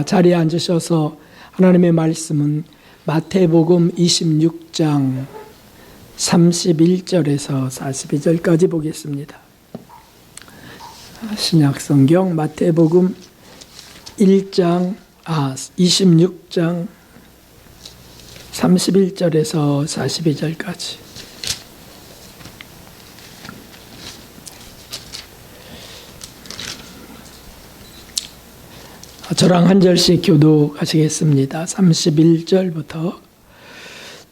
자리에 앉으셔서 하나님의 말씀은 마태복음 26장 31절에서 42절까지 보겠습니다. 신약성경 마태복음 26장 31절에서 42절까지. 저랑 한 절씩 교독하시겠습니다. 31절부터.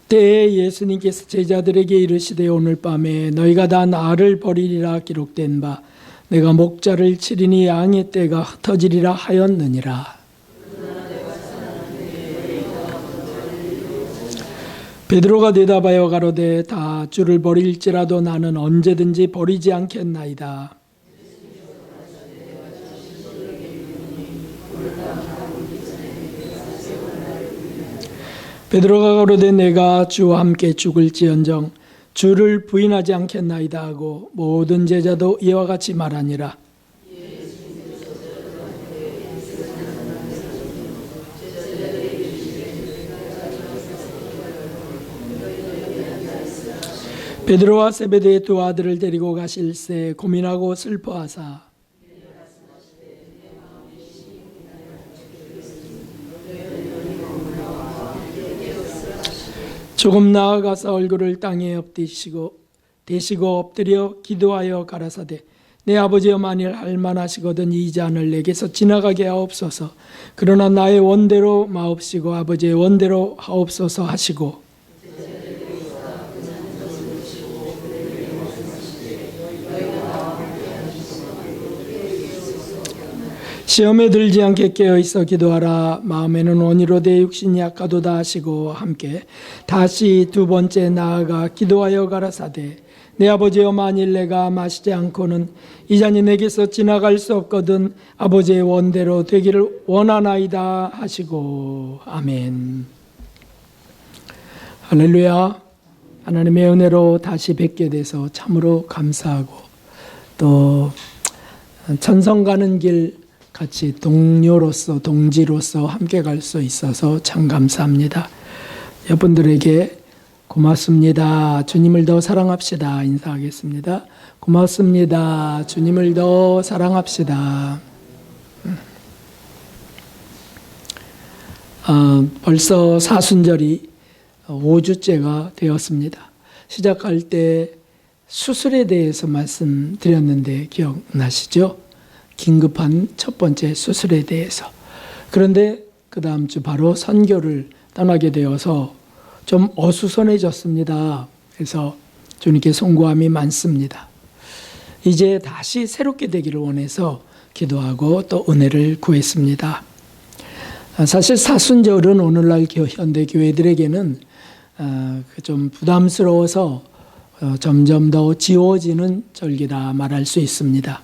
때에 예수님께서 제자들에게 이르시되 오늘 밤에 너희가 다 나를 버리리라 기록된 바 내가 목자를 치리니 양의 떼가 흩어지리라 하였느니라. 베드로가 대답하여 가로되 다 주를 버릴지라도 나는 언제든지 버리지 않겠나이다. 베드로가 가로되 내가 주와 함께 죽을지언정 주를 부인하지 않겠나이다 하고 모든 제자도 이와 같이 말하니라. 베드로와 세베대의 두 아들을 데리고 가실새 고민하고 슬퍼하사 조금 나아가서 얼굴을 땅에 대시고 엎드려 기도하여 가라사대 내 아버지여 만일 할만하시거든 이 잔을 내게서 지나가게 하옵소서. 그러나 나의 원대로 마옵시고 아버지의 원대로 하옵소서 하시고 시험에 들지 않게 깨어있어 기도하라. 마음에는 원이로되 육신이 약하도다 하시고 함께 다시 두 번째 나아가 기도하여 가라사대 내 아버지여 만일 내가 마시지 않고는 이 잔이 내게서 지나갈 수 없거든 아버지의 원대로 되기를 원하나이다 하시고 아멘. 할렐루야. 하나님의 은혜로 다시 뵙게 돼서 참으로 감사하고 또 천성 가는 길 같이 동료로서 동지로서 함께 갈 수 있어서 참 감사합니다. 여러분들에게 고맙습니다. 주님을 더 사랑합시다. 인사하겠습니다. 고맙습니다. 주님을 더 사랑합시다. 벌써 사순절이 5주째가 되었습니다. 시작할 때 수술에 대해서 말씀드렸는데 기억나시죠? 긴급한 첫 번째 수술에 대해서. 그런데 그 다음 주 바로 선교를 떠나게 되어서 좀 어수선해졌습니다. 그래서 주님께 송구함이 많습니다. 이제 다시 새롭게 되기를 원해서 기도하고 또 은혜를 구했습니다. 사실 사순절은 오늘날 현대 교회들에게는 좀 부담스러워서 점점 더 지워지는 절기라 말할 수 있습니다.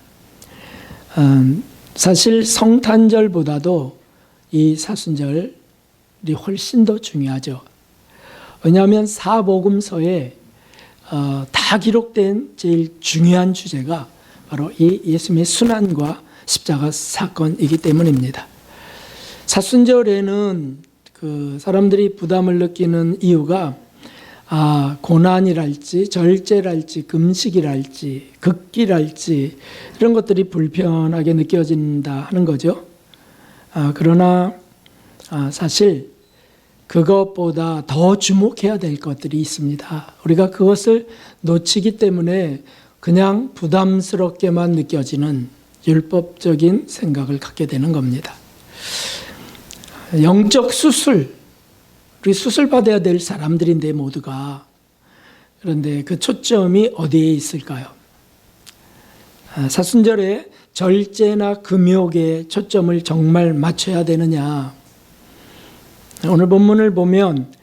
사실 성탄절보다도 이 사순절이 훨씬 더 중요하죠. 왜냐하면 사복음서에 다 기록된 제일 중요한 주제가 바로 이 예수님의 순환과 십자가 사건이기 때문입니다. 사순절에는 그 사람들이 부담을 느끼는 이유가 고난이랄지 절제랄지 금식이랄지 극기랄지 이런 것들이 불편하게 느껴진다 하는 거죠. 그러나 사실 그것보다 더 주목해야 될 것들이 있습니다. 우리가 그것을 놓치기 때문에 그냥 부담스럽게만 느껴지는 율법적인 생각을 갖게 되는 겁니다. 영적 수술, 우리 수술 받아야 될 사람들인데 모두가. 그런데 그 초점이 어디에 있을까요? 사순절에 절제나 금욕에 초점을 정말 맞춰야 되느냐? 오늘 본문을 보면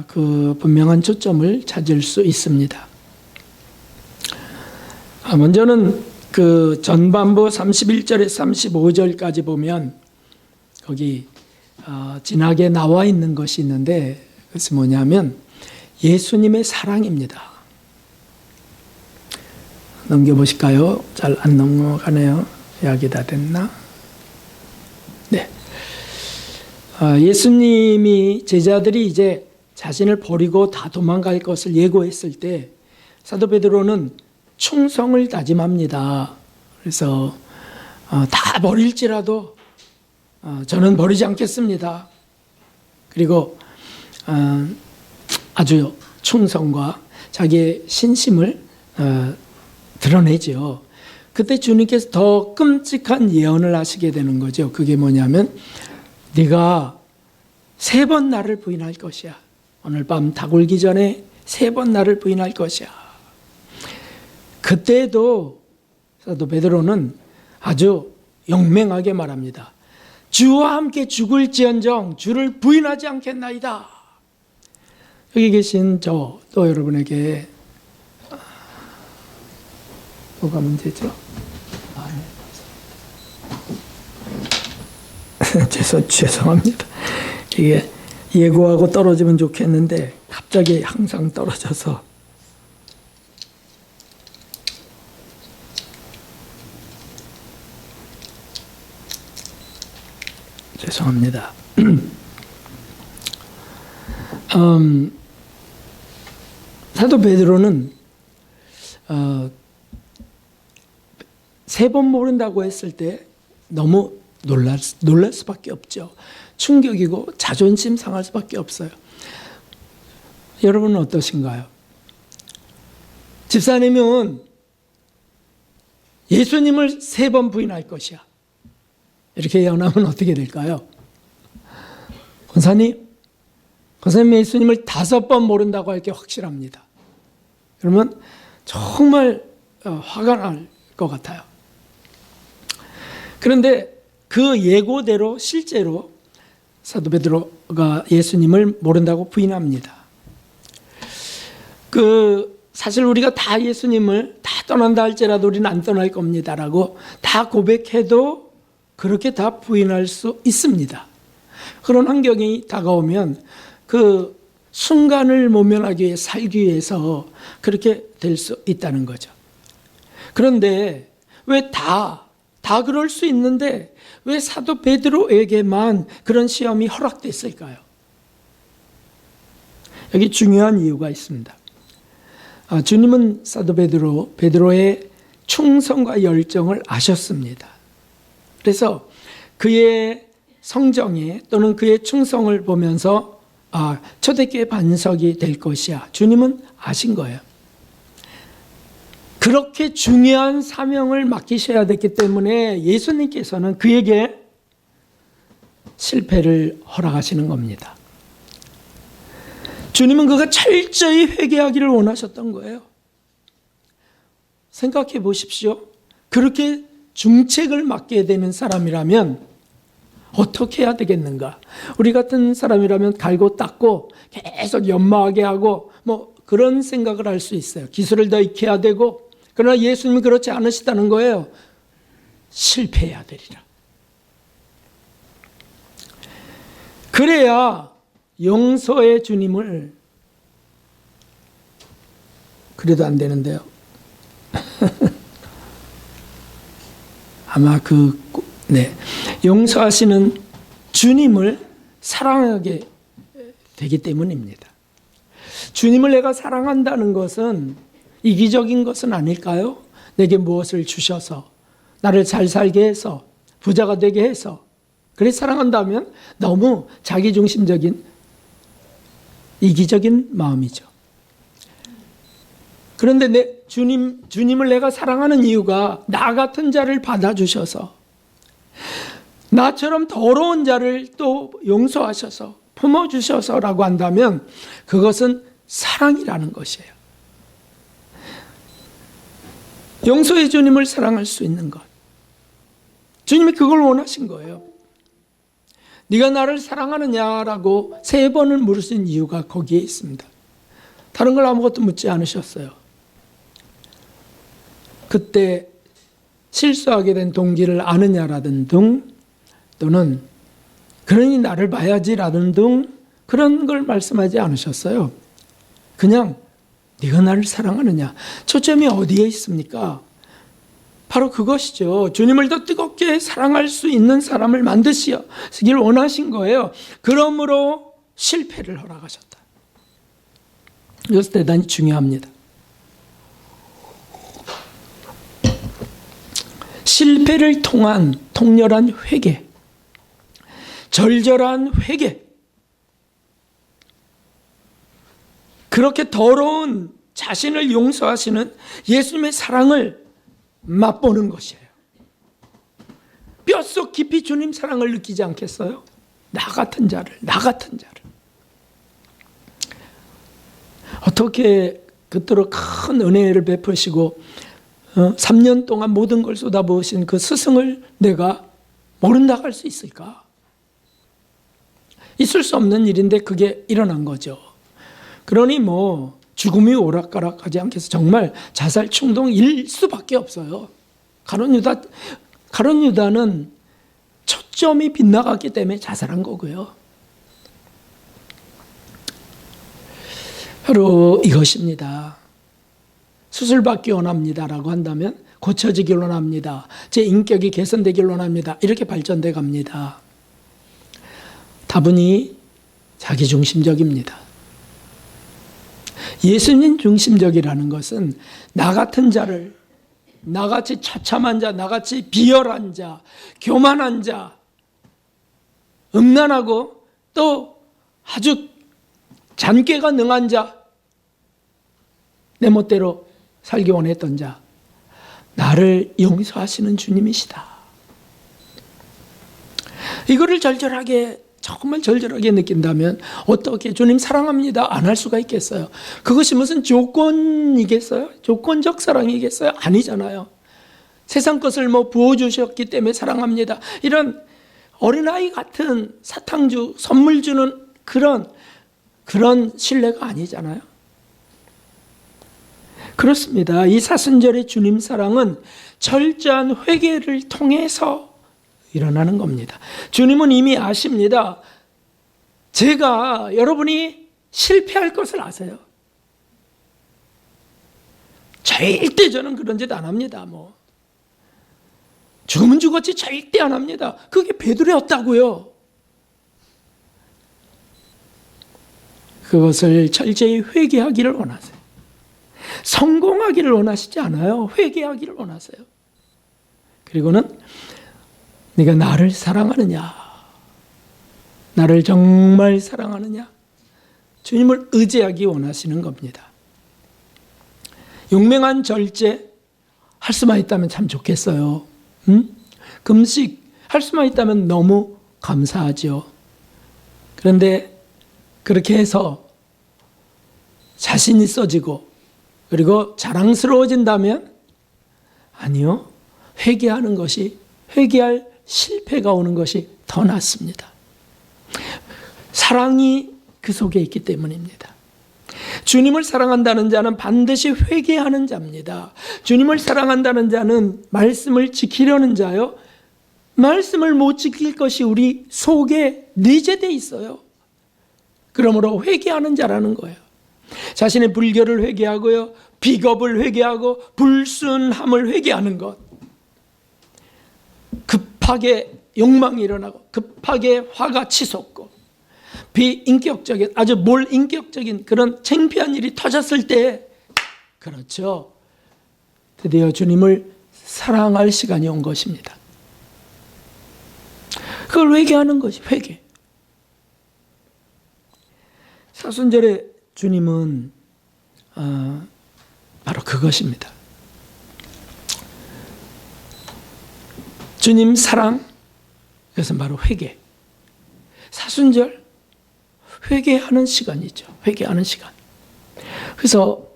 그 분명한 초점을 찾을 수 있습니다. 먼저는 그 전반부 31절에서 35절까지 보면 거기 진하게 나와 있는 것이 있는데 그것이 뭐냐면 예수님의 사랑입니다. 넘겨보실까요? 잘 안 넘어가네요. 이야기 다 됐나? 네. 예수님이 제자들이 이제 자신을 버리고 다 도망갈 것을 예고했을 때 사도 베드로는 충성을 다짐합니다. 그래서 다 버릴지라도 저는 버리지 않겠습니다. 그리고 아주 충성과 자기의 신심을 드러내죠. 그때 주님께서 더 끔찍한 예언을 하시게 되는 거죠. 그게 뭐냐면 네가 3번 나를 부인할 것이야. 오늘 밤 닭 울기 전에 3번 나를 부인할 것이야. 그때도 사도 베드로는 아주 용맹하게 말합니다. 주와 함께 죽을지언정 주를 부인하지 않겠나이다. 여기 계신 저 또 여러분에게 뭐가 문제죠? 죄송합니다. 이게 예고하고 떨어지면 좋겠는데 갑자기 항상 떨어져서 죄송합니다. 사도 베드로는 3번 모른다고 했을 때 너무 놀랄 수밖에 없죠. 충격이고 자존심 상할 수밖에 없어요. 여러분은 어떠신가요? 집사님은 예수님을 3번 부인할 것이야. 이렇게 예언하면 어떻게 될까요? 권사님 예수님을 5번 모른다고 할 게 확실합니다. 그러면 정말 화가 날 것 같아요. 그런데 그 예고대로 실제로 사도 베드로가 예수님을 모른다고 부인합니다. 사실 우리가 다 예수님을 다 떠난다 할지라도 우리는 안 떠날 겁니다라고 다 고백해도 그렇게 다 부인할 수 있습니다. 그런 환경이 다가오면 그 순간을 모면하기 위해 살기 위해서 그렇게 될 수 있다는 거죠. 그런데 왜 다 그럴 수 있는데 왜 사도 베드로에게만 그런 시험이 허락됐을까요? 여기 중요한 이유가 있습니다. 주님은 사도 베드로의 충성과 열정을 아셨습니다. 그래서 그의 성정에 또는 그의 충성을 보면서 초대교회 반석이 될 것이야. 주님은 아신 거예요. 그렇게 중요한 사명을 맡기셔야 됐기 때문에 예수님께서는 그에게 실패를 허락하시는 겁니다. 주님은 그가 철저히 회개하기를 원하셨던 거예요. 생각해 보십시오. 그렇게 중책을 맡게 되는 사람이라면 어떻게 해야 되겠는가? 우리 같은 사람이라면 갈고 닦고 계속 연마하게 하고 뭐 그런 생각을 할 수 있어요. 기술을 더 익혀야 되고. 그러나 예수님은 그렇지 않으시다는 거예요. 실패해야 되리라. 그래야 용서의 주님을, 그래도 안 되는데요. 아마 용서하시는 주님을 사랑하게 되기 때문입니다. 주님을 내가 사랑한다는 것은 이기적인 것은 아닐까요? 내게 무엇을 주셔서 나를 잘 살게 해서 부자가 되게 해서 그래 사랑한다면 너무 자기중심적인 이기적인 마음이죠. 그런데 주님을 내가 사랑하는 이유가 나 같은 자를 받아주셔서 나처럼 더러운 자를 또 용서하셔서 품어주셔서라고 한다면 그것은 사랑이라는 것이에요. 용서의 주님을 사랑할 수 있는 것. 주님이 그걸 원하신 거예요. 네가 나를 사랑하느냐라고 3번을 물으신 이유가 거기에 있습니다. 다른 걸 아무것도 묻지 않으셨어요. 그때 실수하게 된 동기를 아느냐라든 등 또는 그러니 나를 봐야지라든 등 그런 걸 말씀하지 않으셨어요. 그냥 네가 나를 사랑하느냐. 초점이 어디에 있습니까? 바로 그것이죠. 주님을 더 뜨겁게 사랑할 수 있는 사람을 만드시길 원하신 거예요. 그러므로 실패를 허락하셨다. 이것은 대단히 중요합니다. 실패를 통한 통렬한 회개, 절절한 회개, 그렇게 더러운 자신을 용서하시는 예수님의 사랑을 맛보는 것이에요. 뼛속 깊이 주님 사랑을 느끼지 않겠어요? 나 같은 자를. 어떻게 그토록 큰 은혜를 베푸시고 3년 동안 모든 걸 쏟아부으신 그 스승을 내가 모른다 할 수 있을까? 있을 수 없는 일인데 그게 일어난 거죠. 그러니 죽음이 오락가락하지 않겠어. 정말 자살 충동일 수밖에 없어요. 가룟 유다는 초점이 빗나갔기 때문에 자살한 거고요. 바로 이것입니다. 수술받기 원합니다라고 한다면 고쳐지길 원합니다. 제 인격이 개선되길 원합니다. 이렇게 발전돼 갑니다. 다분히 자기중심적입니다. 예수님 중심적이라는 것은 나 같은 자를, 나같이 처참한 자, 나같이 비열한 자, 교만한 자, 음란하고 또 아주 잔꾀가 능한 자, 내 멋대로 살기 원했던 자, 나를 용서하시는 주님이시다. 이거를 정말 절절하게 느낀다면 어떻게 주님 사랑합니다 안 할 수가 있겠어요? 그것이 무슨 조건이겠어요? 조건적 사랑이겠어요? 아니잖아요. 세상 것을 부어주셨기 때문에 사랑합니다, 이런 어린아이 같은 사탕주 선물 주는 그런 신뢰가 아니잖아요. 그렇습니다. 이 사순절의 주님 사랑은 철저한 회개를 통해서 일어나는 겁니다. 주님은 이미 아십니다. 여러분이 실패할 것을 아세요. 절대 저는 그런 짓 안 합니다. 죽으면 죽었지 절대 안 합니다. 그게 베드로였다고요. 그것을 철저히 회개하기를 원하세요. 성공하기를 원하시지 않아요. 회개하기를 원하세요. 그리고는 네가 나를 사랑하느냐, 나를 정말 사랑하느냐, 주님을 의지하기 원하시는 겁니다. 용맹한 절제 할 수만 있다면 참 좋겠어요. 금식 할 수만 있다면 너무 감사하죠. 그런데 그렇게 해서 자신 있어지고 그리고 자랑스러워진다면 아니요. 회개할 실패가 오는 것이 더 낫습니다. 사랑이 그 속에 있기 때문입니다. 주님을 사랑한다는 자는 반드시 회개하는 자입니다. 주님을 사랑한다는 자는 말씀을 지키려는 자요. 말씀을 못 지킬 것이 우리 속에 내재되어 있어요. 그러므로 회개하는 자라는 거예요. 자신의 불결을 회개하고요, 비겁을 회개하고 불순함을 회개하는 것. 급하게 욕망이 일어나고 급하게 화가 치솟고 비인격적인, 아주 몰인격적인 그런 창피한 일이 터졌을 때, 그렇죠, 드디어 주님을 사랑할 시간이 온 것입니다. 그걸 회개하는 것이 회개. 사순절의 주님은 바로 그것입니다. 주님 사랑, 그것은 바로 회개. 사순절 회개하는 시간이죠. 회개하는 시간. 그래서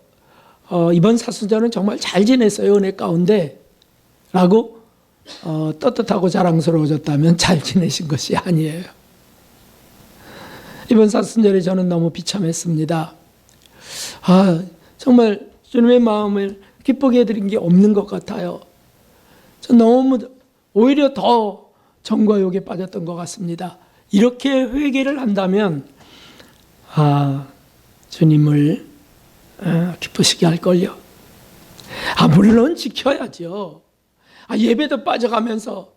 이번 사순절은 정말 잘 지냈어요, 은혜 가운데 라고 떳떳하고 자랑스러워졌다면 잘 지내신 것이 아니에요. 이번 사순절에 저는 너무 비참했습니다. 정말 주님의 마음을 기쁘게 해드린 게 없는 것 같아요. 저 너무 오히려 더 정과 욕에 빠졌던 것 같습니다. 이렇게 회개를 한다면 주님을 기쁘시게 할걸요. 물론 지켜야죠. 예배도 빠져가면서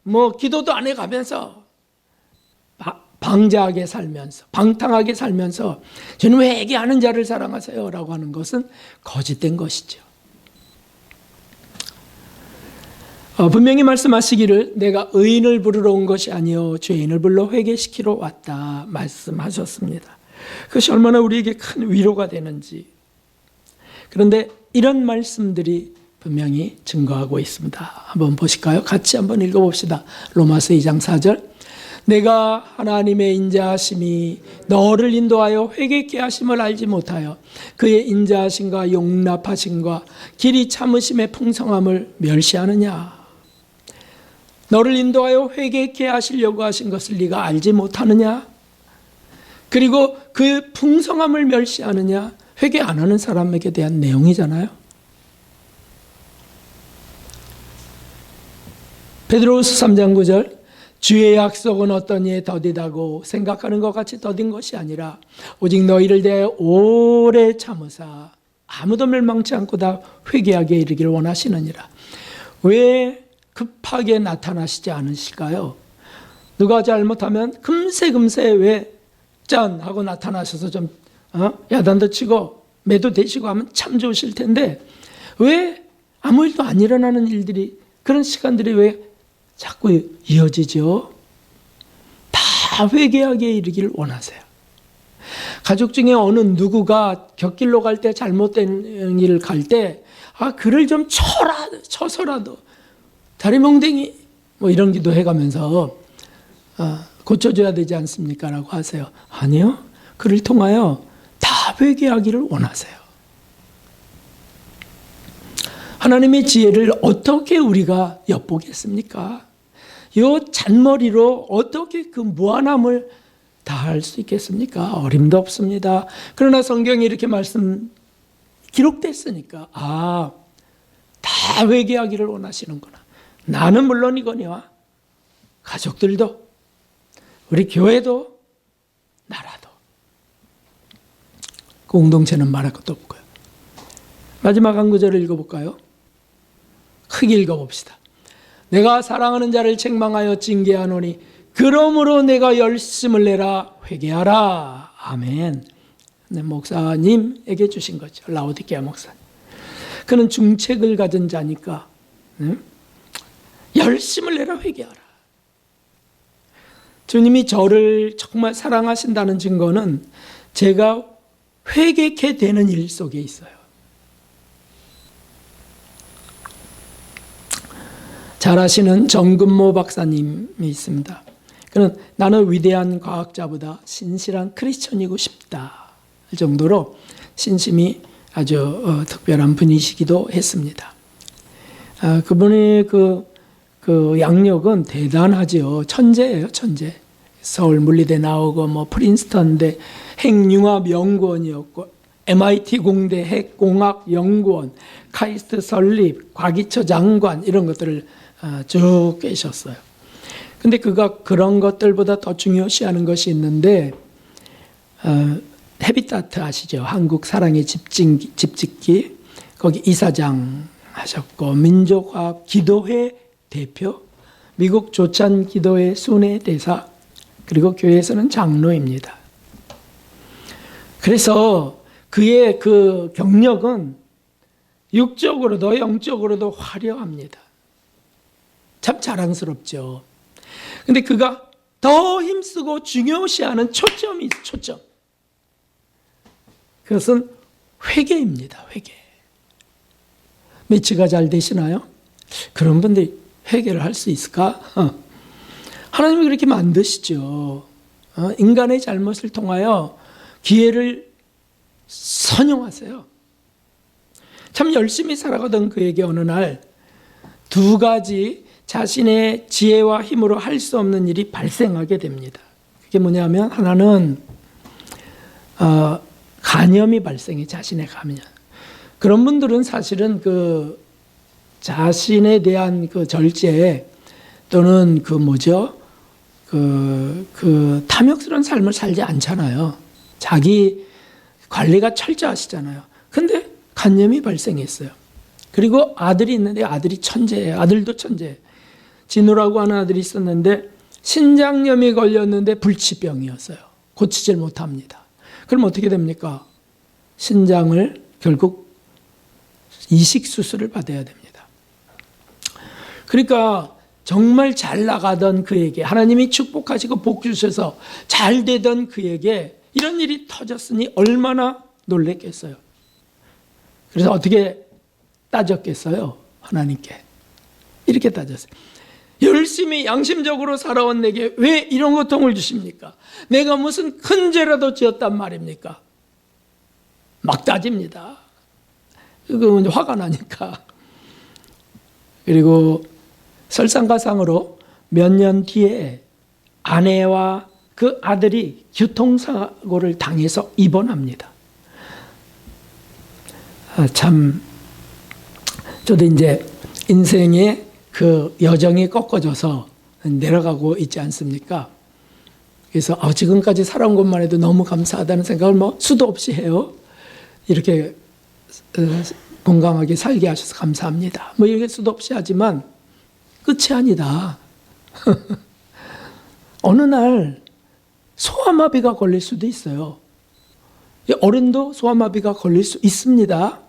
뭐 기도도 안 해가면서 방자하게 살면서 방탕하게 살면서 저는 회개하는 자를 사랑하세요 라고 하는 것은 거짓된 것이죠. 분명히 말씀하시기를 내가 의인을 부르러 온 것이 아니요 죄인을 불러 회개시키러 왔다 말씀하셨습니다. 그것이 얼마나 우리에게 큰 위로가 되는지. 그런데 이런 말씀들이 분명히 증거하고 있습니다. 한번 보실까요? 같이 한번 읽어봅시다. 로마서 2장 4절. 내가 하나님의 인자하심이 너를 인도하여 회개케 하심을 알지 못하여 그의 인자하심과 용납하심과 길이 참으심의 풍성함을 멸시하느냐. 너를 인도하여 회개케 하시려고 하신 것을 네가 알지 못하느냐. 그리고 그 풍성함을 멸시하느냐. 회개 안 하는 사람에게 대한 내용이잖아요. 베드로후서 3장 9절. 주의 약속은 어떤 이에 더디다고 생각하는 것 같이 더딘 것이 아니라 오직 너희를 대하여 오래 참으사 아무도 멸망치 않고 다 회개하게 이르기를 원하시느니라. 왜 급하게 나타나시지 않으실까요? 누가 잘못하면 금세 왜 짠 하고 나타나셔서 좀 야단도 치고 매도 대시고 하면 참 좋으실 텐데 왜 아무 일도 안 일어나는 일들이 그런 시간들이 왜 자꾸 이어지죠? 다 회개하게 이르기를 원하세요. 가족 중에 어느 누구가 곁길로 갈 때 잘못된 일을 갈 때 그를 좀 쳐서라도 다리 멍댕이 뭐 이런 기도 해가면서 고쳐줘야 되지 않습니까? 라고 하세요. 아니요. 그를 통하여 다 회개하기를 원하세요. 하나님의 지혜를 어떻게 우리가 엿보겠습니까? 이 잔머리로 어떻게 그 무한함을 다할 수 있겠습니까? 어림도 없습니다. 그러나 성경이 이렇게 기록됐으니까 다 회개하기를 원하시는구나. 나는 물론이거니와 가족들도 우리 교회도 나라도 공동체는 말할 것도 없고요. 마지막 한 구절을 읽어볼까요? 크게 읽어봅시다. 내가 사랑하는 자를 책망하여 징계하노니 그러므로 내가 열심을 내라 회개하라. 아멘. 목사님에게 주신 거죠. 라오디게아 목사님. 그는 중책을 가진 자니까 열심을 내라 회개하라. 주님이 저를 정말 사랑하신다는 증거는 제가 회개케 되는 일 속에 있어요. 잘 아시는 정근모 박사님이 있습니다. 그는 나는 위대한 과학자보다 신실한 크리스천이고 싶다 할 정도로 신심이 아주 특별한 분이시기도 했습니다. 그분의 그 양력은 대단하죠. 천재예요, 천재. 서울 물리대 나오고 뭐 프린스턴대 핵융합 연구원이었고 MIT 공대 핵공학 연구원, 카이스트 설립, 과기처 장관 이런 것들을 쭉 계셨어요. 근데 그가 그런 것들보다 더 중요시하는 것이 있는데 헤비타트 아시죠? 한국 사랑의 집짓기 거기 이사장 하셨고 민족화학 기도회 대표, 미국 조찬 기도회 순회 대사, 그리고 교회에서는 장로입니다. 그래서 그의 그 경력은 육적으로도 영적으로도 화려합니다. 참 자랑스럽죠. 근데 그가 더 힘쓰고 중요시하는 초점이 있어요. 초점. 그것은 회개입니다. 회개. 매치가 잘 되시나요? 그런 분들이 회개를 할 수 있을까? 하나님이 그렇게 만드시죠. 인간의 잘못을 통하여 기회를 선용하세요. 참 열심히 살아가던 그에게 어느 날 두 가지 자신의 지혜와 힘으로 할 수 없는 일이 발생하게 됩니다. 그게 뭐냐면 하나는 간염이 발생해. 자신의 간염. 그런 분들은 사실은 그 자신에 대한 그 절제 또는 그 탐욕스러운 삶을 살지 않잖아요. 자기 관리가 철저하시잖아요. 근데 간염이 발생했어요. 그리고 아들이 있는데 아들이 천재예요. 아들도 천재예요. 진우라고 하는 아들이 있었는데 신장염이 걸렸는데 불치병이었어요. 고치질 못합니다. 그럼 어떻게 됩니까? 신장을 결국 이식 수술을 받아야 됩니다. 그러니까 정말 잘 나가던 그에게 하나님이 축복하시고 복 주셔서 잘 되던 그에게 이런 일이 터졌으니 얼마나 놀랬겠어요. 그래서 어떻게 따졌겠어요? 하나님께 이렇게 따졌어요. 열심히 양심적으로 살아온 내게 왜 이런 고통을 주십니까? 내가 무슨 큰 죄라도 지었단 말입니까? 막 따집니다. 그건 화가 나니까. 그리고 설상가상으로 몇 년 뒤에 아내와 그 아들이 교통사고를 당해서 입원합니다. 참 저도 이제 인생의 그 여정이 꺾어져서 내려가고 있지 않습니까? 그래서 지금까지 살아온 것만 해도 너무 감사하다는 생각을 수도 없이 해요. 이렇게 건강하게 살게 하셔서 감사합니다. 이렇게 수도 없이 하지만 끝이 아니다. 어느 날 소아마비가 걸릴 수도 있어요. 어른도 소아마비가 걸릴 수 있습니다.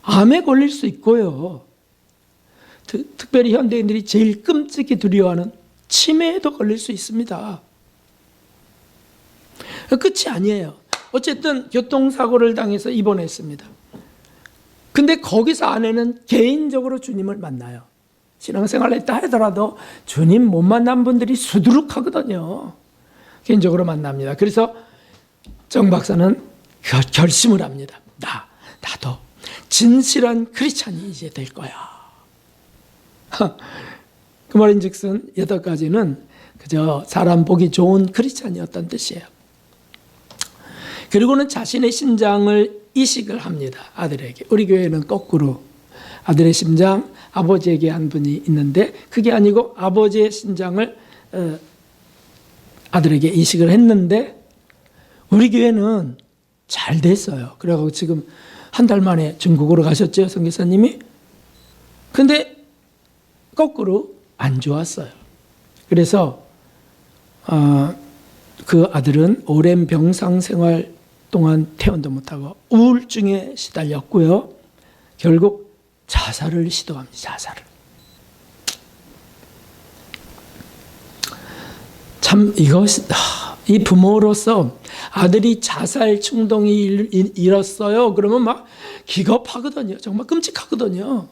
암에 걸릴 수 있고요. 특별히 현대인들이 제일 끔찍이 두려워하는 치매에도 걸릴 수 있습니다. 끝이 아니에요. 어쨌든 교통사고를 당해서 입원했습니다. 근데 거기서 아내는 개인적으로 주님을 만나요. 신앙생활을 했다 하더라도 주님 못 만난 분들이 수두룩하거든요. 개인적으로 만납니다. 그래서 정 박사는 결심을 합니다. 나도 진실한 크리스찬이 이제 될 거야. 그 말인즉슨 여태까지는 그저 사람 보기 좋은 크리스찬이었던 뜻이에요. 그리고는 자신의 신장을 이식을 합니다. 아들에게. 우리 교회는 거꾸로 아들의 심장 아버지에게 한 분이 있는데 그게 아니고 아버지의 신장을 아들에게 이식을 했는데 우리 교회는 잘 됐어요. 그래서 지금 한 달 만에 중국으로 가셨죠, 선교사님이. 근데 거꾸로 안 좋았어요. 그래서 그 아들은 오랜 병상 생활 동안 퇴원도 못하고 우울증에 시달렸고요. 결국 자살을 시도합니다. 자살을. 참 이 부모로서 아들이 자살 충동이 일었어요. 그러면 막 기겁하거든요. 정말 끔찍하거든요.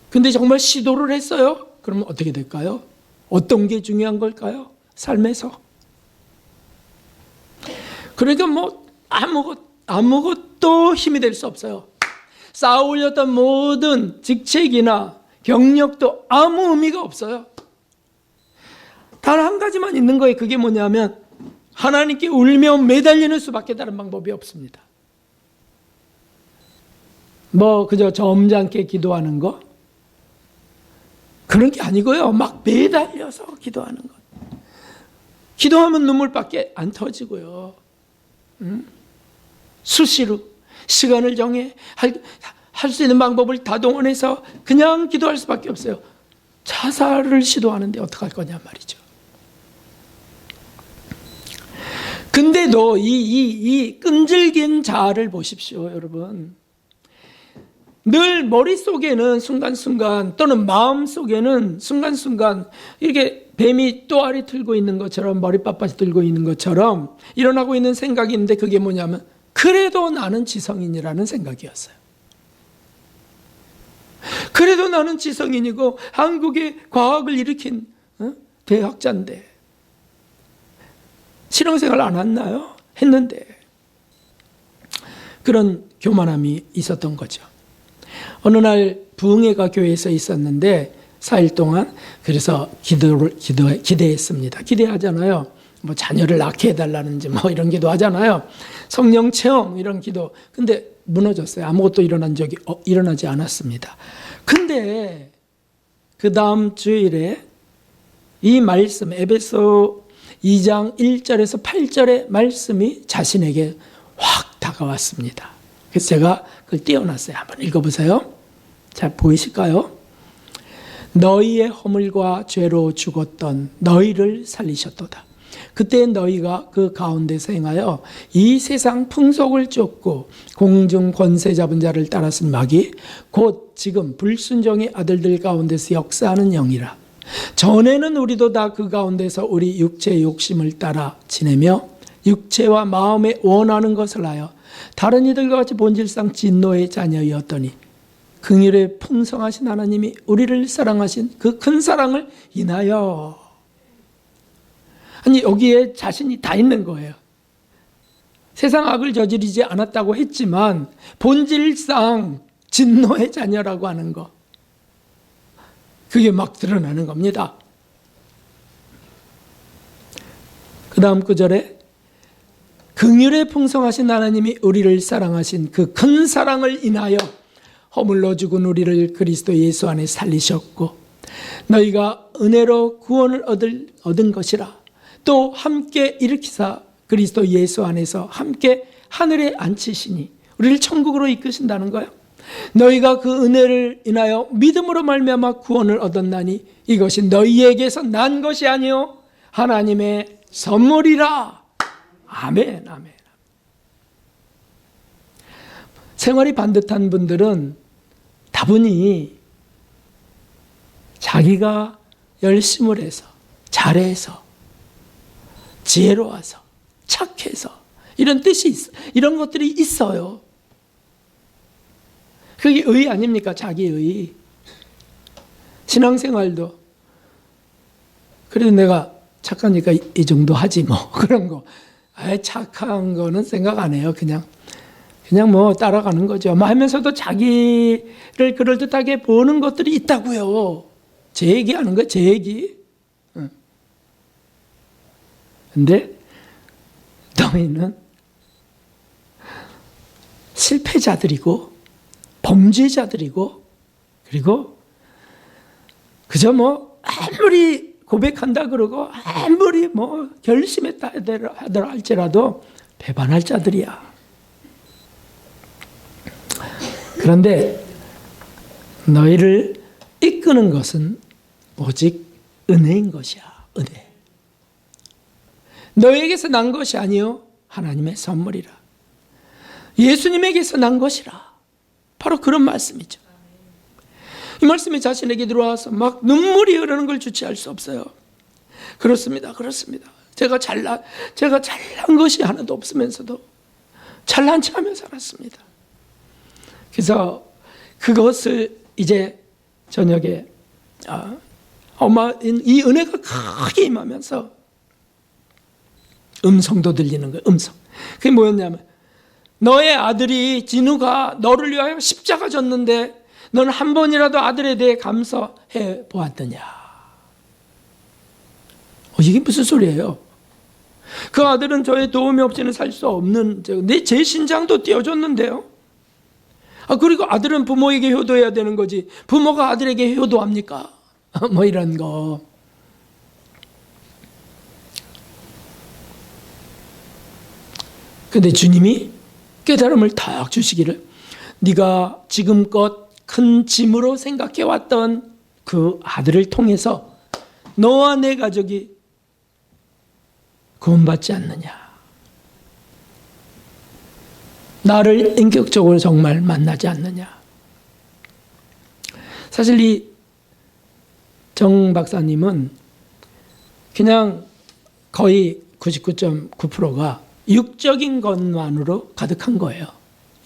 근데 정말 시도를 했어요. 그러면 어떻게 될까요? 어떤 게 중요한 걸까요? 삶에서. 그러니까 아무것도 힘이 될 수 없어요. 쌓아 올렸던 모든 직책이나 경력도 아무 의미가 없어요. 단 한 가지만 있는 거예요. 그게 뭐냐면 하나님께 울며 매달리는 수밖에 다른 방법이 없습니다. 그저 점잖게 기도하는 거? 그런 게 아니고요. 막 매달려서 기도하는 것. 기도하면 눈물밖에 안 터지고요. 수시로 시간을 정해 할 수 있는 방법을 다 동원해서 그냥 기도할 수밖에 없어요. 자살을 시도하는데 어떡할 거냐 말이죠. 근데도 이 끈질긴 자아를 보십시오, 여러분. 늘 머릿속에는 순간순간 또는 마음속에는 순간순간 이렇게 뱀이 또아리 들고 있는 것처럼 머리빳빳이 들고 있는 것처럼 일어나고 있는 생각이 있는데 그게 뭐냐면 그래도 나는 지성인이라는 생각이었어요. 그래도 나는 지성인이고 한국의 과학을 일으킨 대학자인데 신앙생활 안 했나요? 했는데 그런 교만함이 있었던 거죠. 어느 날 부흥회가 교회에서 있었는데 4일 동안 그래서 기대했습니다. 기대하잖아요. 자녀를 낳게 해달라는지 이런 기도 하잖아요. 성령 체험 이런 기도. 근데 무너졌어요. 아무것도 일어나지 않았습니다. 근데 그 다음 주일에 이 말씀 에베소 2장 1절에서 8절의 말씀이 자신에게 확 다가왔습니다. 그래서 제가 그걸 띄워놨어요. 한번 읽어보세요. 잘 보이실까요? 너희의 허물과 죄로 죽었던 너희를 살리셨도다. 그때 너희가 그 가운데서 행하여 이 세상 풍속을 쫓고 공중 권세 잡은 자를 따랐은 마귀 곧 지금 불순종의 아들들 가운데서 역사하는 영이라. 전에는 우리도 다 그 가운데서 우리 육체의 욕심을 따라 지내며 육체와 마음에 원하는 것을 하여 다른 이들과 같이 본질상 진노의 자녀였더니 긍휼에 풍성하신 하나님이 우리를 사랑하신 그 큰 사랑을 인하여. 아니, 여기에 자신이 다 있는 거예요. 세상 악을 저지르지 않았다고 했지만 본질상 진노의 자녀라고 하는 거, 그게 막 드러나는 겁니다. 그 다음 구절에 긍휼에 풍성하신 하나님이 우리를 사랑하신 그 큰 사랑을 인하여 허물로 죽은 우리를 그리스도 예수 안에 살리셨고 너희가 은혜로 구원을 얻은 것이라. 또 함께 일으키사 그리스도 예수 안에서 함께 하늘에 앉히시니 우리를 천국으로 이끄신다는 거예요. 너희가 그 은혜를 인하여 믿음으로 말미암아 구원을 얻었나니 이것이 너희에게서 난 것이 아니요 하나님의 선물이라. 아멘, 아멘. 생활이 반듯한 분들은 다분히 자기가 열심을 해서 잘해서 지혜로워서 착해서 이런 뜻이 이런 것들이 있어요. 그게 의 아닙니까? 자기의. 신앙생활도 그래도 내가 착하니까 이 정도 하지 뭐 그런 거. 착한 거는 생각 안 해요. 그냥 뭐 따라가는 거죠. 뭐 하면서도 자기를 그럴듯하게 보는 것들이 있다고요. 제 얘기하는 거예요. 제 얘기. 근데 너희는 실패자들이고 범죄자들이고 그리고 그저 뭐 아무리 고백한다 그러고 아무리 뭐 결심했다 하더라 할지라도 배반할 자들이야. 그런데 너희를 이끄는 것은 오직 은혜인 것이야. 은혜. 너에게서 난 것이 아니요 하나님의 선물이라. 예수님에게서 난 것이라. 바로 그런 말씀이죠. 이 말씀이 자신에게 들어와서 막 눈물이 흐르는 걸 주체할 수 없어요. 그렇습니다. 제가 잘난 것이 하나도 없으면서도 잘난 체하며 살았습니다. 그래서 그것을 이제 저녁에 이 은혜가 크게 임하면서 음성도 들리는 거예요. 음성. 그게 뭐였냐면 너의 아들이 진우가 너를 위하여 십자가 졌는데 너는 한 번이라도 아들에 대해 감사해 보았더냐. 이게 무슨 소리예요? 그 아들은 저의 도움이 없이는 살 수 없는 제 신장도 떼어줬는데요. 그리고 아들은 부모에게 효도해야 되는 거지 부모가 아들에게 효도합니까? 뭐 이런 거. 근데 주님이 깨달음을 탁 주시기를 네가 지금껏 큰 짐으로 생각해왔던 그 아들을 통해서 너와 내 가족이 구원받지 않느냐. 나를 인격적으로 정말 만나지 않느냐. 사실 이 정 박사님은 그냥 거의 99.9%가 육적인 것만으로 가득한 거예요.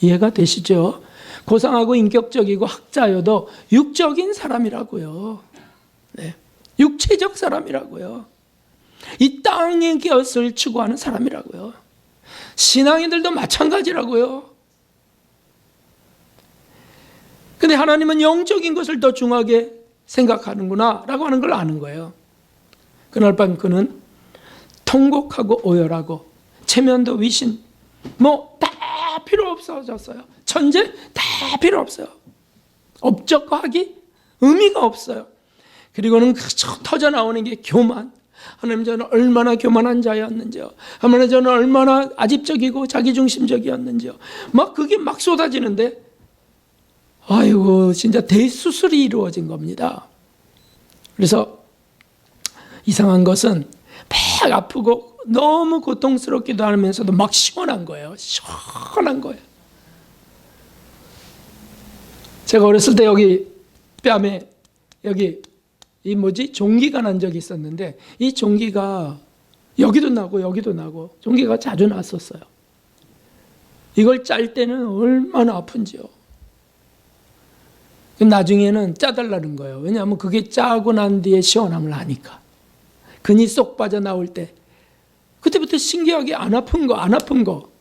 이해가 되시죠? 고상하고 인격적이고 학자여도 육적인 사람이라고요. 네. 육체적 사람이라고요. 이 땅의 것을 추구하는 사람이라고요. 신앙인들도 마찬가지라고요. 근데 하나님은 영적인 것을 더 중하게 생각하는구나 라고 하는 걸 아는 거예요. 그날 밤 그는 통곡하고 오열하고 체면도 위신 뭐 다 필요 없어졌어요. 천재 다 필요 없어요. 업적하기 의미가 없어요. 그리고는 터져 나오는 게 교만. 하나님 저는 얼마나 교만한 자였는지요. 하나님 저는 얼마나 아집적이고 자기중심적이었는지요. 막 그게 막 쏟아지는데 아이고 진짜 대수술이 이루어진 겁니다. 그래서 이상한 것은 막 아프고 너무 고통스럽기도 하면서도 막 시원한 거예요. 시원한 거예요. 제가 어렸을 때 여기 뺨에 여기 종기가 난 적이 있었는데, 이 종기가 여기도 나고 종기가 자주 났었어요. 이걸 짤 때는 얼마나 아픈지요. 나중에는 짜달라는 거예요. 왜냐하면 그게 짜고 난 뒤에 시원함을 아니까. 근이 쏙 빠져나올 때 그때부터 신기하게 안 아픈 거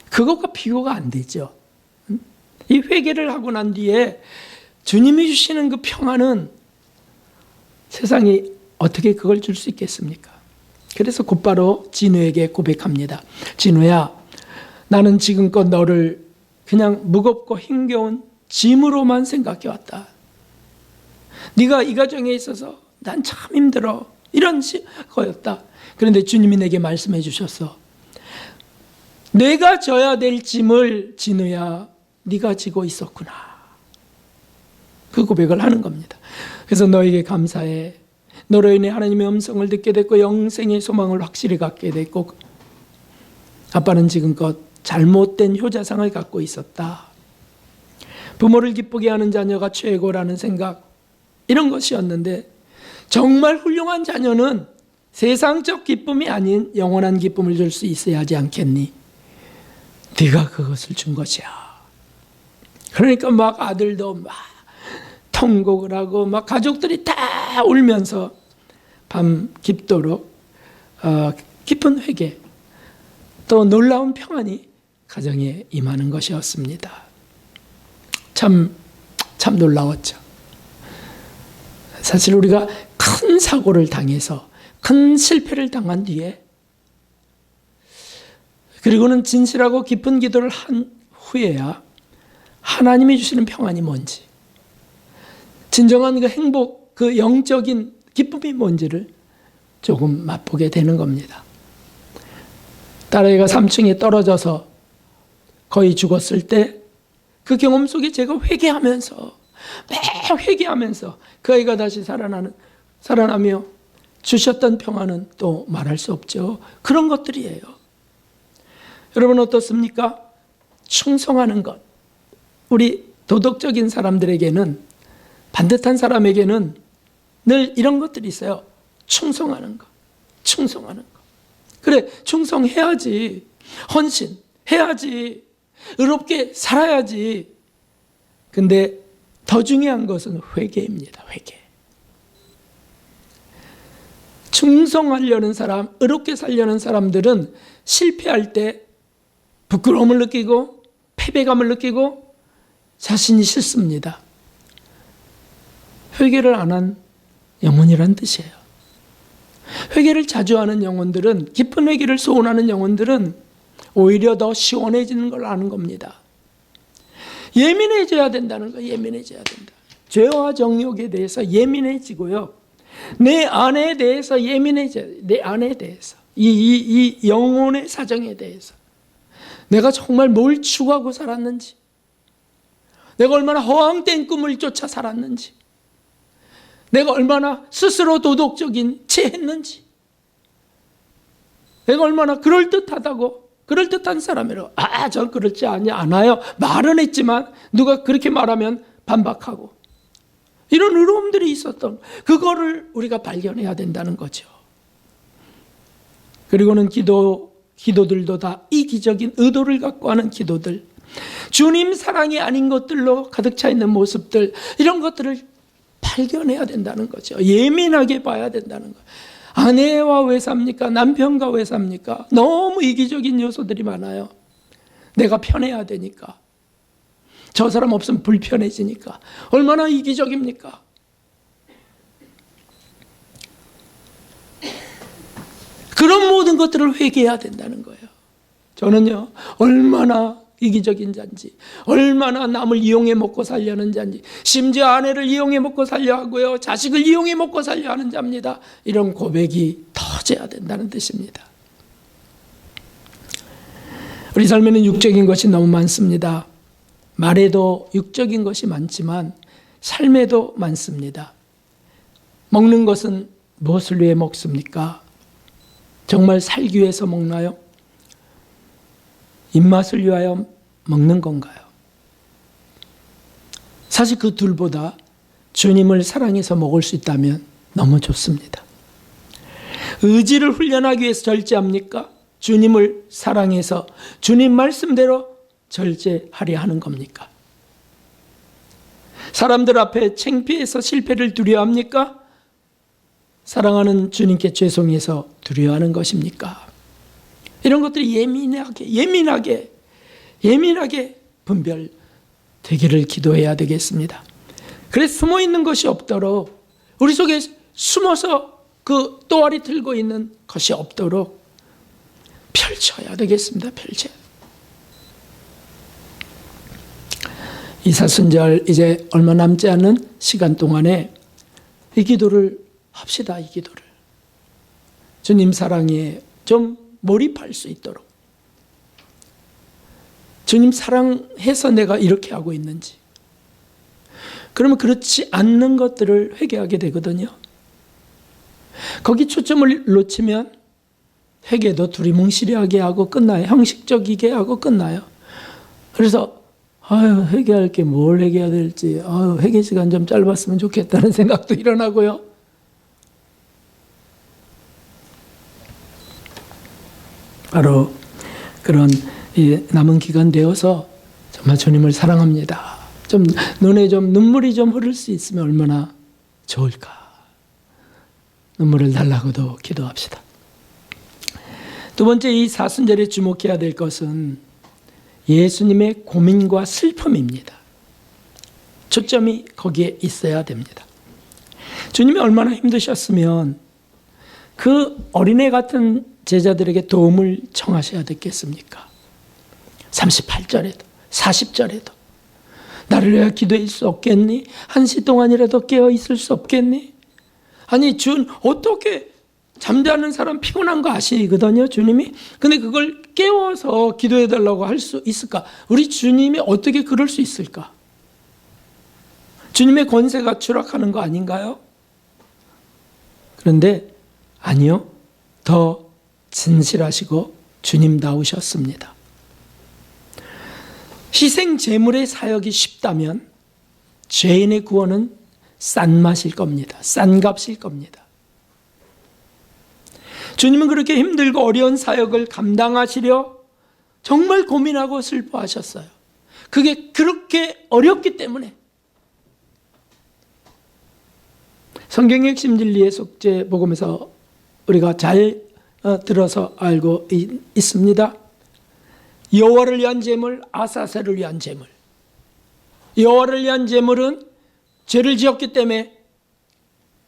그것과 비교가 안 되죠. 이 회개를 하고 난 뒤에 주님이 주시는 그 평안은 세상이 어떻게 그걸 줄 수 있겠습니까? 그래서 곧바로 진우에게 고백합니다. 진우야, 나는 지금껏 너를 그냥 무겁고 힘겨운 짐으로만 생각해 왔다. 네가 이 가정에 있어서 난 참 힘들어, 이런 거였다. 그런데 주님이 내게 말씀해 주셨어. 내가 져야 될 짐을 진우야 네가 지고 있었구나. 그 고백을 하는 겁니다. 그래서 너에게 감사해. 너로 인해 하나님의 음성을 듣게 됐고 영생의 소망을 확실히 갖게 됐고, 아빠는 지금껏 잘못된 효자상을 갖고 있었다. 부모를 기쁘게 하는 자녀가 최고라는 생각, 이런 것이었는데 정말 훌륭한 자녀는 세상적 기쁨이 아닌 영원한 기쁨을 줄 수 있어야 하지 않겠니? 네가 그것을 준 것이야. 그러니까 막 아들도 막 통곡을 하고 막 가족들이 다 울면서 밤 깊도록 깊은 회개, 또 놀라운 평안이 가정에 임하는 것이었습니다. 참 놀라웠죠. 사실 우리가 큰 사고를 당해서 큰 실패를 당한 뒤에, 그리고는 진실하고 깊은 기도를 한 후에야 하나님이 주시는 평안이 뭔지, 진정한 그 행복, 그 영적인 기쁨이 뭔지를 조금 맛보게 되는 겁니다. 딸아이가 3층에 떨어져서 거의 죽었을 때 그 경험 속에 제가 회개하면서 그 아이가 다시 살아나며 주셨던 평안은 또 말할 수 없죠. 그런 것들이에요. 여러분 어떻습니까? 충성하는 것. 우리 도덕적인 사람들에게는, 반듯한 사람에게는 늘 이런 것들이 있어요. 충성하는 것. 그래, 충성해야지. 헌신해야지. 의롭게 살아야지. 근데 더 중요한 것은 회개입니다. 회개. 충성하려는 사람, 의롭게 살려는 사람들은 실패할 때 부끄러움을 느끼고 패배감을 느끼고 자신이 싫습니다. 회개를 안 한 영혼이란 뜻이에요. 회개를 자주 하는 영혼들은, 깊은 회개를 소원하는 영혼들은 오히려 더 시원해지는 걸 아는 겁니다. 예민해져야 된다는 거예요. 예민해져야 된다. 죄와 정욕에 대해서 예민해지고요. 내 안에 대해서 예민해져야 돼. 내 안에 대해서. 이 영혼의 사정에 대해서. 내가 정말 뭘 추구하고 살았는지, 내가 얼마나 허황된 꿈을 쫓아 살았는지, 내가 얼마나 스스로 도덕적인 채 했는지, 내가 얼마나 그럴듯한 사람이라고. 전 그렇지 않아요. 말은 했지만 누가 그렇게 말하면 반박하고, 이런 의로움들이 있었던, 그거를 우리가 발견해야 된다는 거죠. 그리고는 기도들도 다 이기적인 의도를 갖고 하는 기도들, 주님 사랑이 아닌 것들로 가득 차 있는 모습들, 이런 것들을 발견해야 된다는 거죠. 예민하게 봐야 된다는 거예요. 아내와 왜 삽니까? 남편과 왜 삽니까? 너무 이기적인 요소들이 많아요. 내가 편해야 되니까. 저 사람 없으면 불편해지니까. 얼마나 이기적입니까? 그런 모든 것들을 회개해야 된다는 거예요. 저는요, 얼마나 이기적인 자인지, 얼마나 남을 이용해 먹고 살려는 자인지, 심지어 아내를 이용해 먹고 살려 하고요, 자식을 이용해 먹고 살려 하는 자입니다. 이런 고백이 터져야 된다는 뜻입니다. 우리 삶에는 육적인 것이 너무 많습니다. 말에도 육적인 것이 많지만 삶에도 많습니다. 먹는 것은 무엇을 위해 먹습니까? 정말 살기 위해서 먹나요? 입맛을 위하여 먹는 건가요? 사실 그 둘보다 주님을 사랑해서 먹을 수 있다면 너무 좋습니다. 의지를 훈련하기 위해서 절제합니까? 주님을 사랑해서 주님 말씀대로 절제하려 하는 겁니까? 사람들 앞에 창피해서 실패를 두려워합니까? 사랑하는 주님께 죄송해서 두려워하는 것입니까? 이런 것들이 예민하게 분별되기를 기도해야 되겠습니다. 그래서 숨어있는 것이 없도록, 우리 속에 숨어서 그 또아리 들고 있는 것이 없도록 펼쳐야 되겠습니다. 이 사순절 이제 얼마 남지 않은 시간 동안에 이 기도를 합시다. 이 기도를 주님 사랑에 좀 몰입할 수 있도록, 주님 사랑해서 내가 이렇게 하고 있는지, 그러면 그렇지 않는 것들을 회개하게 되거든요. 거기 초점을 놓치면 회개도 두리뭉실하게 하고 끝나요. 형식적이게 하고 끝나요. 그래서 회개할 게 뭘 회개해야 될지, 회개 시간 좀 짧았으면 좋겠다는 생각도 일어나고요. 바로 그런 남은 기간 되어서 정말 주님을 사랑합니다. 좀 눈에 좀 눈물이 좀 흐를 수 있으면 얼마나 좋을까. 눈물을 달라고도 기도합시다. 두 번째, 이 사순절에 주목해야 될 것은 예수님의 고민과 슬픔입니다. 초점이 거기에 있어야 됩니다. 주님이 얼마나 힘드셨으면 그 어린애 같은 제자들에게 도움을 청하셔야 됐겠습니까? 38절에도 40절에도 나를 위하여 기도할 수 없겠니? 1시 동안이라도 깨어 있을 수 없겠니? 아니 어떻게 잠자는 사람 피곤한 거 아시거든요, 주님이. 근데 그걸 깨워서 기도해 달라고 할 수 있을까? 우리 주님이 어떻게 그럴 수 있을까? 주님의 권세가 추락하는 거 아닌가요? 그런데 아니요, 더 진실하시고 주님다우셨습니다. 희생 제물의 사역이 쉽다면 죄인의 구원은 싼 맛일 겁니다. 싼 값일 겁니다. 주님은 그렇게 힘들고 어려운 사역을 감당하시려 정말 고민하고 슬퍼하셨어요. 그게 그렇게 어렵기 때문에. 성경의 핵심 진리의 속죄 복음에서 우리가 잘 들어서 알고 있습니다. 여호와를 위한 제물, 아사셀을 위한 제물. 여호와를 위한 제물은 죄를 지었기 때문에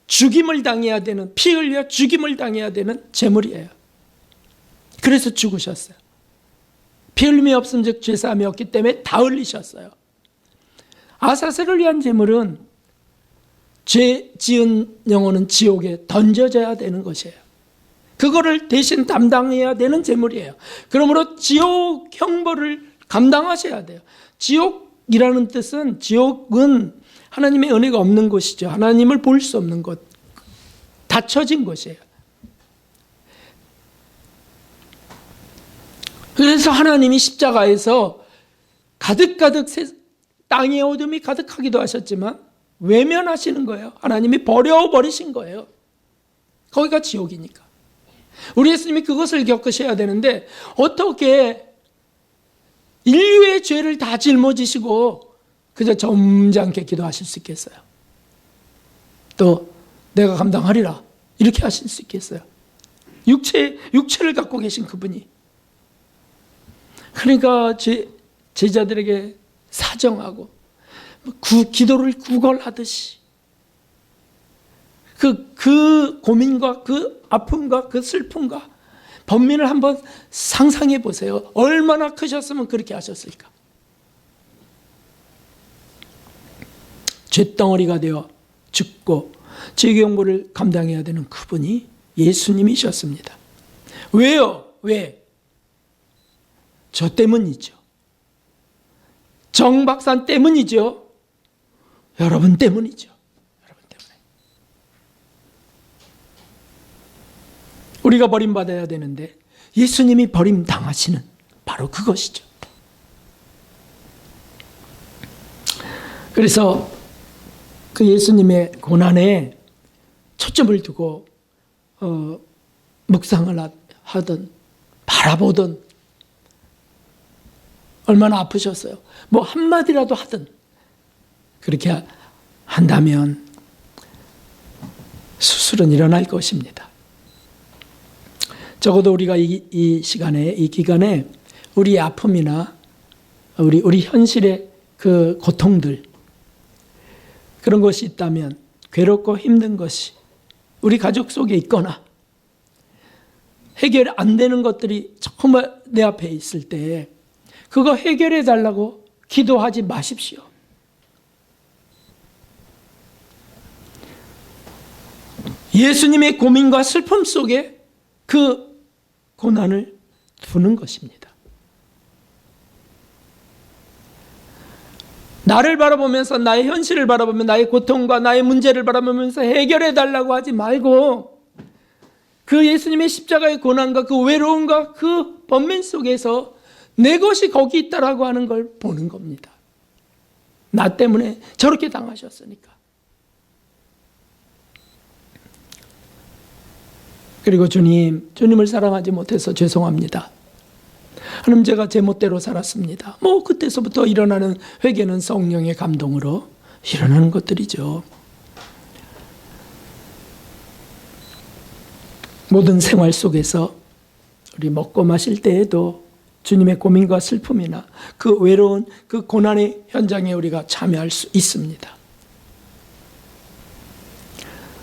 죽임을 당해야 되는, 피 흘려 죽임을 당해야 되는 제물이에요. 그래서 죽으셨어요. 피 흘림이 없음 즉 죄사함이 없기 때문에 다 흘리셨어요. 아사셀을 위한 제물은 죄 지은 영혼은 지옥에 던져져야 되는 것이에요. 그거를 대신 담당해야 되는 제물이에요. 그러므로 지옥 형벌을 감당하셔야 돼요. 지옥이라는 뜻은, 지옥은 하나님의 은혜가 없는 곳이죠. 하나님을 볼 수 없는 곳, 닫혀진 곳이에요. 그래서 하나님이 십자가에서 가득가득 땅의 어둠이 가득하기도 하셨지만 외면하시는 거예요. 하나님이 버려버리신 거예요. 거기가 지옥이니까. 우리 예수님이 그것을 겪으셔야 되는데 어떻게 인류의 죄를 다 짊어지시고 그저 점잖게 기도하실 수 있겠어요? 또 내가 감당하리라 이렇게 하실 수 있겠어요? 육체를 갖고 계신 그분이. 그러니까 제자들에게 사정하고 기도를 구걸하듯이 그 고민과 그 아픔과 그 슬픔과 번민을 한번 상상해 보세요. 얼마나 크셨으면 그렇게 하셨을까? 쇳덩어리가 되어 죽고 죄경고를 감당해야 되는 그분이 예수님이셨습니다. 왜요? 왜? 저 때문이죠. 정 박사 때문이죠. 여러분 때문이죠. 여러분 때문에. 우리가 버림받아야 되는데 예수님이 버림당하시는 바로 그것이죠. 그래서 그 예수님의 고난에 초점을 두고 묵상을 하든 바라보든 얼마나 아프셨어요. 뭐 한마디라도 하든 그렇게 한다면 수술은 일어날 것입니다. 적어도 우리가 이 시간에, 이 기간에 우리의 아픔이나 우리 현실의 그 고통들, 그런 것이 있다면, 괴롭고 힘든 것이 우리 가족 속에 있거나 해결 안 되는 것들이 정말 내 앞에 있을 때 그거 해결해 달라고 기도하지 마십시오. 예수님의 고민과 슬픔 속에 그 고난을 두는 것입니다. 나를 바라보면서, 나의 현실을 바라보며 나의 고통과 나의 문제를 바라보면서 해결해 달라고 하지 말고 그 예수님의 십자가의 고난과 그 외로움과 그 번민 속에서 내 것이 거기 있다라고 하는 걸 보는 겁니다. 나 때문에 저렇게 당하셨으니까. 그리고 주님을 사랑하지 못해서 죄송합니다. 하나님, 제가 제 멋대로 살았습니다. 뭐 그때서부터 일어나는 회개는 성령의 감동으로 일어나는 것들이죠. 모든 생활 속에서 우리 먹고 마실 때에도 주님의 고민과 슬픔이나 그 외로운 그 고난의 현장에 우리가 참여할 수 있습니다.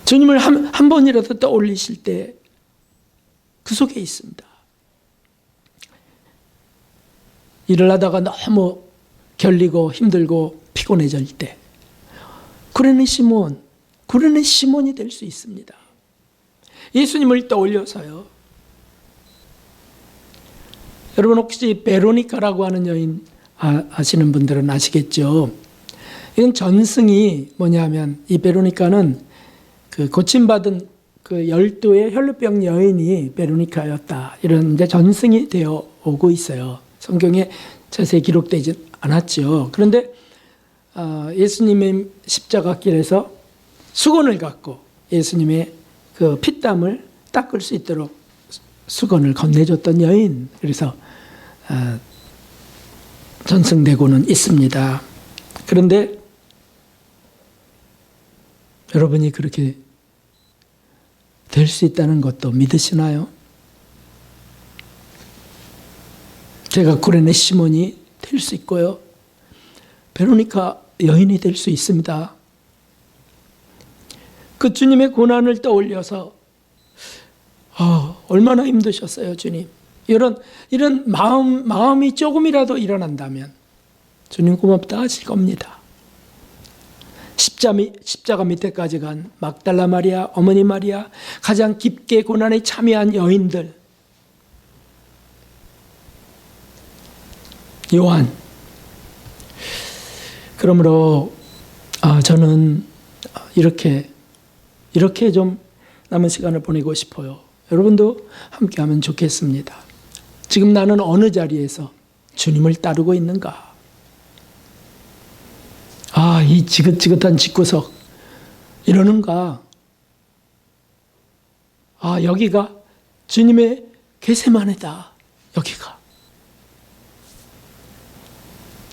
주님을 한 번이라도 떠올리실 때 그 속에 있습니다. 일을 하다가 너무 결리고 힘들고 피곤해질 때 구레네 시몬이 될 수 있습니다. 예수님을 떠올려서요. 여러분 혹시 베로니카라고 하는 여인 아시는 분들은 아시겠죠? 이건 전승이 뭐냐면, 이 베로니카는 그 고침받은 그 12의 혈루병 여인이 베로니카였다, 이런 이제 전승이 되어 오고 있어요. 성경에 자세히 기록되지 않았죠. 그런데 예수님의 십자가길에서 수건을 갖고 예수님의 그 피땀을 닦을 수 있도록 수건을 건네줬던 여인, 그래서 전승되고는 있습니다. 그런데 여러분이 그렇게 될 수 있다는 것도 믿으시나요? 제가 구레네 시몬이 될 수 있고요, 베로니카 여인이 될 수 있습니다. 그 주님의 고난을 떠올려서 얼마나 힘드셨어요, 주님. 이런 마음이 조금이라도 일어난다면 주님 고맙다 하실 겁니다. 십자가 밑에까지 간 막달라 마리아, 어머니 마리아, 가장 깊게 고난에 참여한 여인들, 요한. 그러므로 저는 이렇게 좀 남은 시간을 보내고 싶어요. 여러분도 함께하면 좋겠습니다. 지금 나는 어느 자리에서 주님을 따르고 있는가? 이 지긋지긋한 집구석 이러는가? 여기가 주님의 겟세마네다. 여기가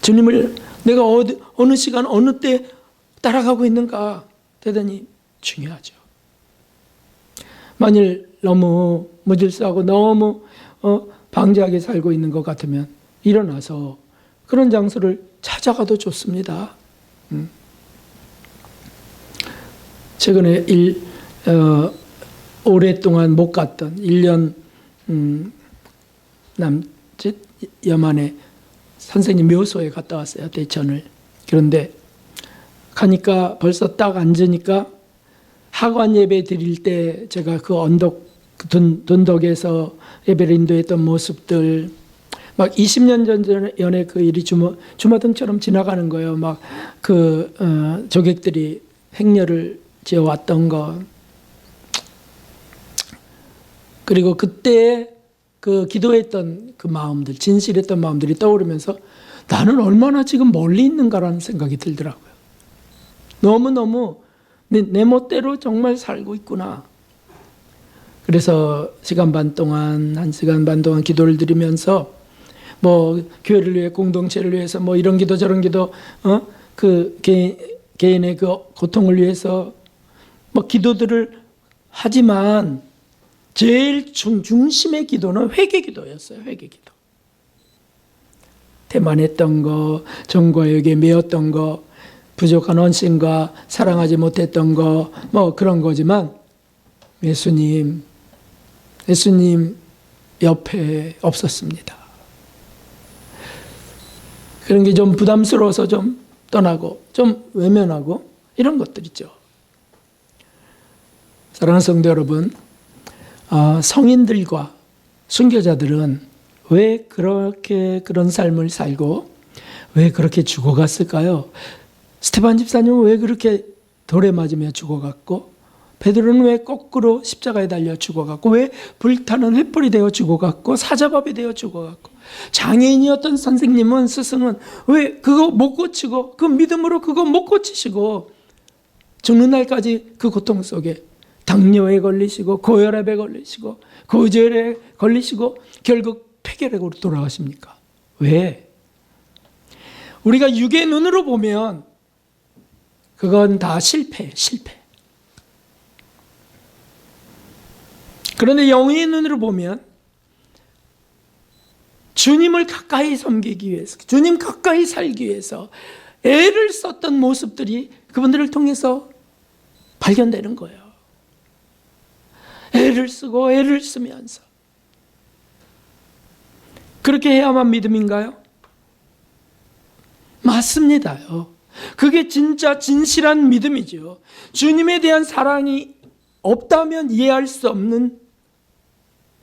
주님을 내가 어느 시간 어느 때 따라가고 있는가? 대단히 중요하죠. 만일 너무 무질서하고 너무 방지하게 살고 있는 것 같으면 일어나서 그런 장소를 찾아가도 좋습니다. 최근에 오랫동안 못 갔던 1년 남짓 여만에 선생님 묘소에 갔다 왔어요, 대천을. 그런데 가니까 벌써 딱 앉으니까 하관 예배 드릴 때 제가 그 언덕, 둔덕에서 예배를 인도했던 모습들, 막 20년 전에 그 일이 주마등처럼 지나가는 거예요. 막 조객들이 행렬을 지어왔던 거. 그리고 그때 그 기도했던 그 마음들, 진실했던 마음들이 떠오르면서 나는 얼마나 지금 멀리 있는가라는 생각이 들더라고요. 너무너무 내 멋대로 정말 살고 있구나. 그래서 1시간 반 동안 기도를 드리면서 뭐 교회를 위해, 공동체를 위해서 뭐 이런 기도 저런 기도, 그 개인의 그 고통을 위해서 뭐 기도들을 하지만 제일 중심의 기도는 회개 기도였어요. 회개 기도. 태만했던 거, 정과역에 매였던 거, 부족한 헌신과 사랑하지 못했던 거, 뭐 그런 거지만 예수님 옆에 없었습니다. 그런 게 좀 부담스러워서 좀 떠나고 좀 외면하고 이런 것들이죠. 사랑하는 성도 여러분, 성인들과 순교자들은 왜 그렇게 그런 삶을 살고 왜 그렇게 죽어갔을까요? 스테반 집사님은 왜 그렇게 돌에 맞으며 죽어갔고, 베드로는 왜 거꾸로 십자가에 달려 죽어갔고, 왜 불타는 횃불이 되어 죽어갔고, 사자밥이 되어 죽어갔고, 장애인이었던 선생님은, 스승은 왜 그거 못 고치고, 그 믿음으로 그거 못 고치시고 죽는 날까지 그 고통 속에 당뇨에 걸리시고, 고혈압에 걸리시고, 고지혈에 걸리시고 결국 폐결핵으로 돌아가십니까? 왜? 우리가 육의 눈으로 보면 그건 다 실패. 그런데 영의 눈으로 보면 주님을 가까이 섬기기 위해서, 주님 가까이 살기 위해서 애를 썼던 모습들이 그분들을 통해서 발견되는 거예요. 애를 쓰고 애를 쓰면서. 그렇게 해야만 믿음인가요? 맞습니다요. 그게 진짜 진실한 믿음이죠. 주님에 대한 사랑이 없다면 이해할 수 없는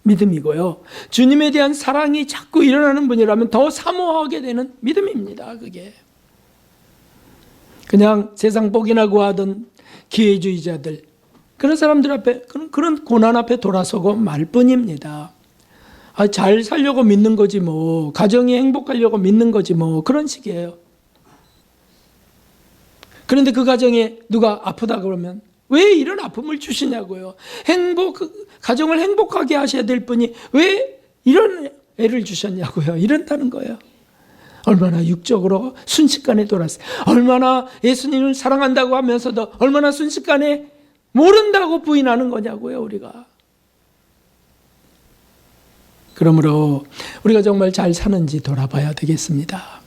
믿음이고요. 주님에 대한 사랑이 자꾸 일어나는 분이라면 더 사모하게 되는 믿음입니다. 그게 그냥 세상 복이나 구하던 기회주의자들, 그런 사람들 앞에, 그런 고난 앞에 돌아서고 말 뿐입니다. 잘 살려고 믿는 거지 뭐, 가정이 행복하려고 믿는 거지 뭐, 그런 식이에요. 그런데 그 가정에 누가 아프다 그러면 왜 이런 아픔을 주시냐고요. 가정을 행복하게 하셔야 될 분이 왜 이런 애를 주셨냐고요. 이런다는 거예요. 얼마나 육적으로 순식간에 돌았어요. 얼마나 예수님을 사랑한다고 하면서도 얼마나 순식간에 모른다고 부인하는 거냐고요, 우리가. 그러므로 우리가 정말 잘 사는지 돌아봐야 되겠습니다.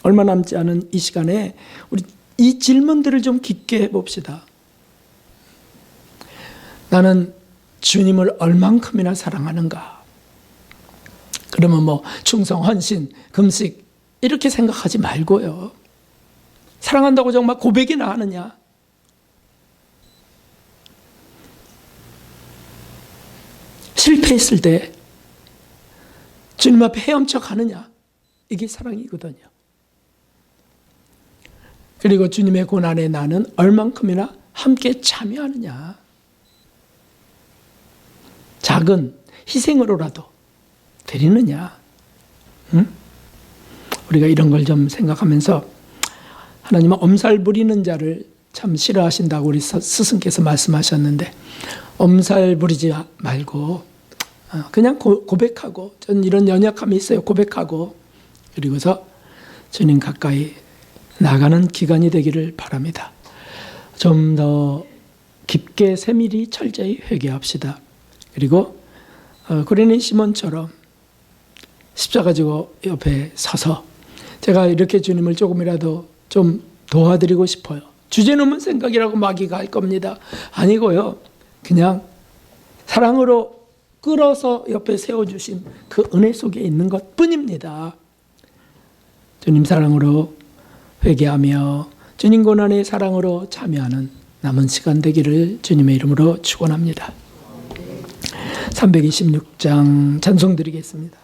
얼마 남지 않은 이 시간에 우리 이 질문들을 좀 깊게 해봅시다. 나는 주님을 얼만큼이나 사랑하는가? 그러면 뭐 충성, 헌신, 금식 이렇게 생각하지 말고요. 사랑한다고 정말 고백이나 하느냐? 실패했을 때 주님 앞에 헤엄쳐 가느냐? 이게 사랑이거든요. 그리고 주님의 고난에 나는 얼만큼이나 함께 참여하느냐? 작은 희생으로라도 드리느냐? 우리가 이런 걸 좀 생각하면서, 하나님은 엄살 부리는 자를 참 싫어하신다고 우리 스승께서 말씀하셨는데, 엄살 부리지 말고 그냥 고백하고, 전 이런 연약함이 있어요. 고백하고, 그리고서 주님 가까이 나가는 기간이 되기를 바랍니다. 좀 더 깊게 세밀히 철저히 회개합시다. 그리고 구레네 시몬처럼 십자가 지고 옆에 서서 제가 이렇게 주님을 조금이라도 좀 도와드리고 싶어요. 주제넘은 생각이라고 마귀가 할 겁니다. 아니고요. 그냥 사랑으로 끌어서 옆에 세워주신 그 은혜 속에 있는 것 뿐입니다. 주님 사랑으로 회개하며 주님 고난의 사랑으로 참여하는 남은 시간 되기를 주님의 이름으로 축원합니다. 326장 찬송 드리겠습니다.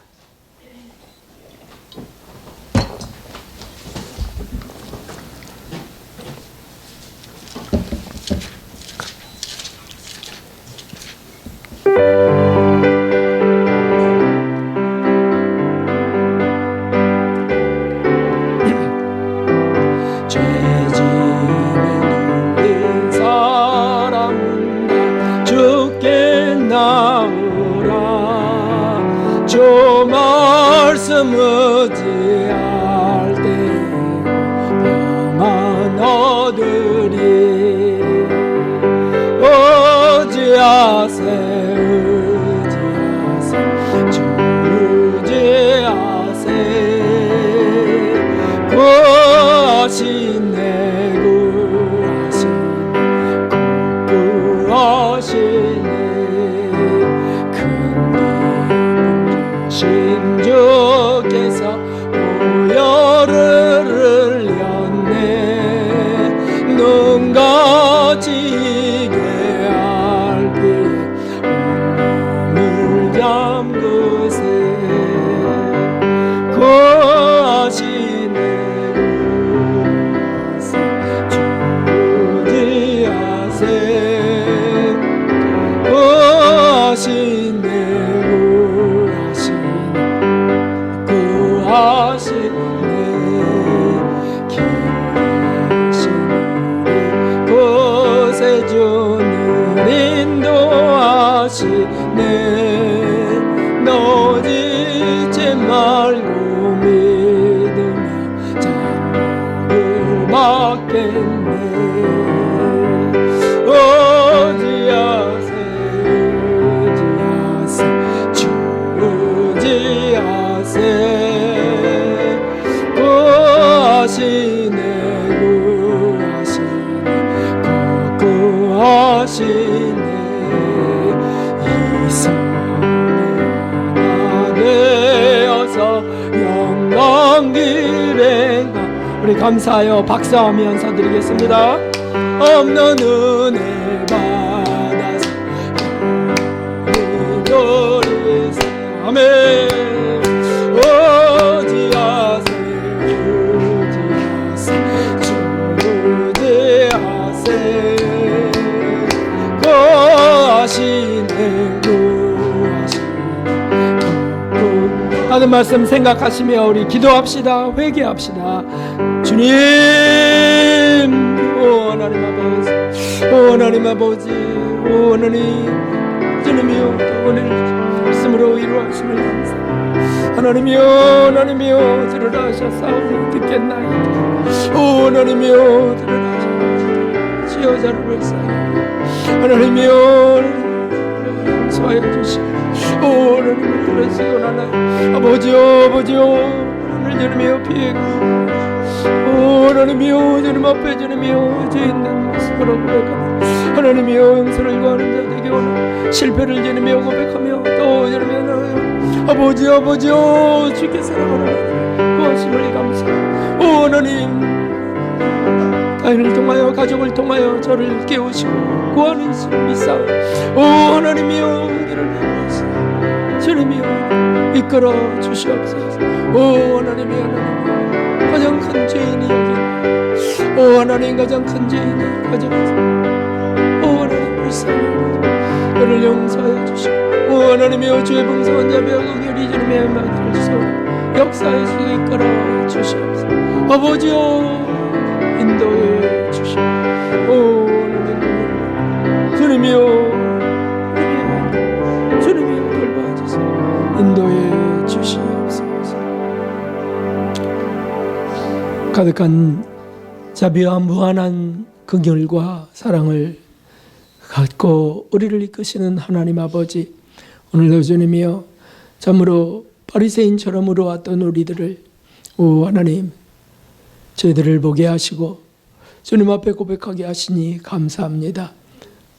가슴 의지할 때 평안 얻으리. 의지하세 의지하세 주 의지하세. 구하시네 구하시네 큰 기쁨 주신 주께서 보혈을 흘렸네. 눈 가지게 할 피에 온몸을 잠그세. 구하시네 주지하세 구하시네 구하시네 기쁘시네 구세주는 인도하시네. 놓치지 말고 믿으며 장막을 받겠네. 의지하세 의지하세 주 의지하세. 구하시네 구하시네 이 손에 하나 되어서 영광 길행하. 우리 감사하여 박수하면서 드리겠습니다. 없는 은혜 받아서 우리 아멘. 의지하세 의지하세 주 의지하세 구하시네 구하시네. 하는 말씀 생각하시며 우리 기도합시다. 회개합시다. 주님, 오 하나님 아버지, 오 하나님 아버지, 오 하나님, 주님이여 오늘 말씀으로 이루하심을 감사합니다. 하나님이여 하나님이여 들으라하셨사오니 듣겠나이다. 오 하나님이여 들으라하셨사오니 지어자를 사오니 하나님이여 소하여 주시오. 오 하나님을 들으시오나나 아버지여 아버지여 오늘 주님이여 비행고 오 하나님이여 주님 앞에 주님이여 죄 있는 모습으로 고백합니다. 하나님이여 용서를 구하는 자에게 오늘 실패를 주님이여 고백하며 또 주님이여 아버지 아버지여 주께 사랑하는 구하심을 감사합니다. 오 하나님 타인을 통하여 가족을 통하여 저를 깨우시고 구하는 줄 믿사오. 오 하나님이여 길을 내주시오. 주님이여 이끌어 주시옵소서. 오 하나님이여 하나님 가장 큰 죄인이 여기 오 하나님 가장 큰 죄인이 가정에서 오 하나님 불쌍히 저를 용서하여 주시오. 오 하나님이여 주의 풍성한 자비와 긍휼이 주님의 마음을 주소 역사의 속에 이끌어 주시옵소서. 아버지여 인도해 주시오. 오 하나님 주님이여 주님이여 돌봐주세요. 인도해 주시옵소서. 가득한 자비와 무한한 긍휼과 사랑을 갖고 우리를 이끄시는 하나님 아버지, 오늘도 주님이여 참으로 바리새인처럼 울어왔던 우리들을 오 하나님 저희들을 보게 하시고 주님 앞에 고백하게 하시니 감사합니다.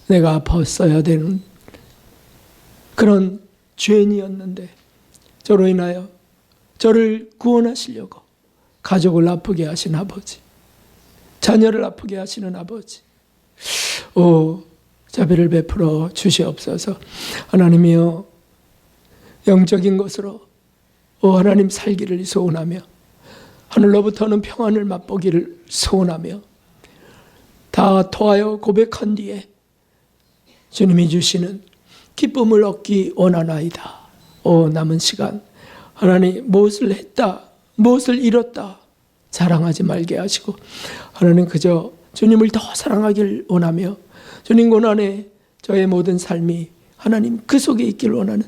내가 벗어야 되는 그런 죄인이었는데 저로 인하여 저를 구원하시려고 가족을 아프게 하신 아버지, 자녀를 아프게 하시는 아버지, 오 자비를 베풀어 주시옵소서. 하나님이여 영적인 것으로 오 하나님 살기를 소원하며 하늘로부터는 평안을 맛보기를 소원하며 다 토하여 고백한 뒤에 주님이 주시는 기쁨을 얻기 원하나이다. 오 남은 시간 하나님 무엇을 했다 무엇을 잃었다 자랑하지 말게 하시고 하나님 그저 주님을 더 사랑하길 원하며 주님 고난에 저의 모든 삶이 하나님 그 속에 있길 원하는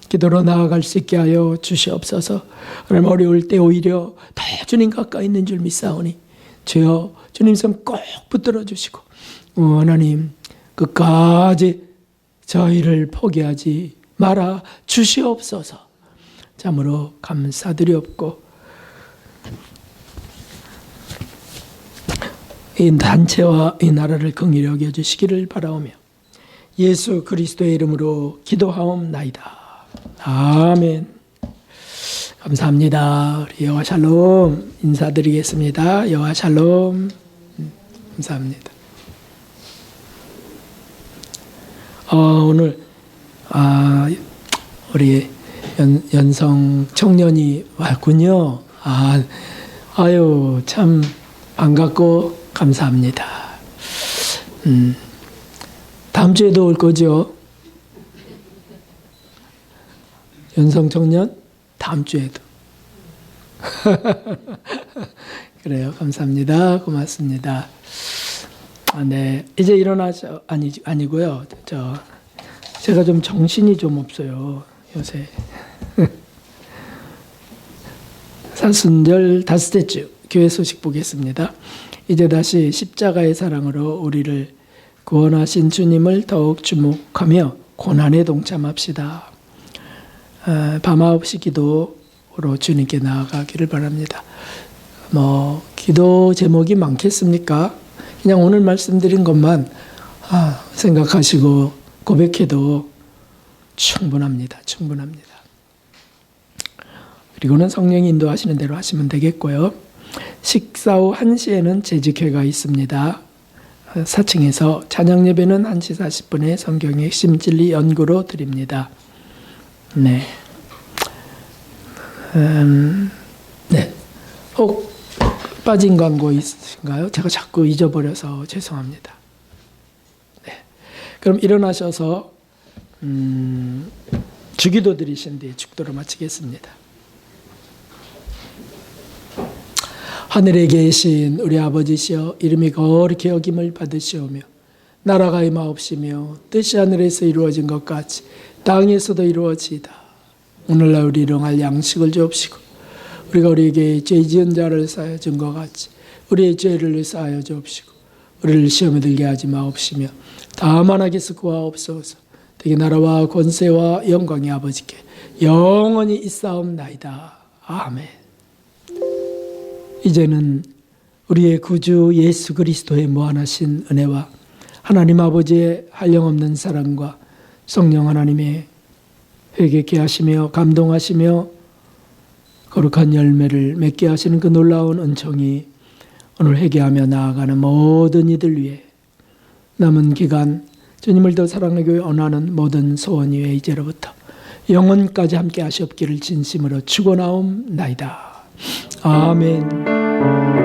기도로 나아갈 수 있게 하여 주시옵소서. 하나님, 어려울 때 오히려 더 주님 가까이 있는 줄 믿사오니 주여 주님 손 꼭 붙들어 주시고 하나님 끝까지 저희를 포기하지 말아 주시옵소서. 참으로 감사드리옵고 이 단체와 이 나라를 긍휼히 여겨주시기를 바라오며 예수 그리스도의 이름으로 기도하옵나이다. 아멘. 감사합니다. 우리 여호와 샬롬 인사드리겠습니다. 여호와 샬롬. 감사합니다. 오늘 우리 연성 청년이 왔군요. 아유 참 반갑고 감사합니다. 다음 주에도 올 거죠? 연성 청년 다음 주에도. 그래요. 감사합니다. 고맙습니다. 네, 이제 일어나서 아니고요. 제가 좀 정신이 좀 없어요 요새. 사순절 다섯째 주 교회 소식 보겠습니다. 이제 다시 십자가의 사랑으로 우리를 구원하신 주님을 더욱 주목하며 고난에 동참합시다. 밤 9시 기도로 주님께 나아가기를 바랍니다. 기도 제목이 많겠습니까? 그냥 오늘 말씀드린 것만 생각하시고 고백해도 충분합니다. 충분합니다. 그리고는 성령이 인도하시는 대로 하시면 되겠고요. 식사 후 1시에는 재직회가 있습니다. 4층에서 찬양 예배는 1시 40분에 성경의 핵심 진리 연구로 드립니다. 네. 네. 혹 빠진 광고 있으신가요? 제가 자꾸 잊어버려서 죄송합니다. 네. 그럼 일어나셔서 주기도 드리신 뒤에 축도로 마치겠습니다. 하늘에 계신 우리 아버지시여, 이름이 거룩히 여김을 받으시오며 나라가 임하옵시며 뜻이 하늘에서 이루어진 것 같이 땅에서도 이루어지이다. 오늘날 우리 일용할 양식을 주옵시고 우리가 우리에게 죄 지은 자를 사하여 준 것 같이 우리의 죄를 사하여 주옵시고 우리를 시험에 들게 하지 마옵시며 다만 악에서 구하옵소서. 되게 나라와 권세와 영광이 아버지께 영원히 있사옵나이다. 아멘. 이제는 우리의 구주 예수 그리스도의 무한하신 은혜와 하나님 아버지의 한량없는 사랑과 성령 하나님의 회개케 하시며 감동하시며 거룩한 열매를 맺게 하시는 그 놀라운 은총이 오늘 회개하며 나아가는 모든 이들 위해 남은 기간 주님을 더 사랑하기 원하는 모든 소원 위에 이제로부터 영원까지 함께 하시옵기를 진심으로 축원하옵나이다. 아멘.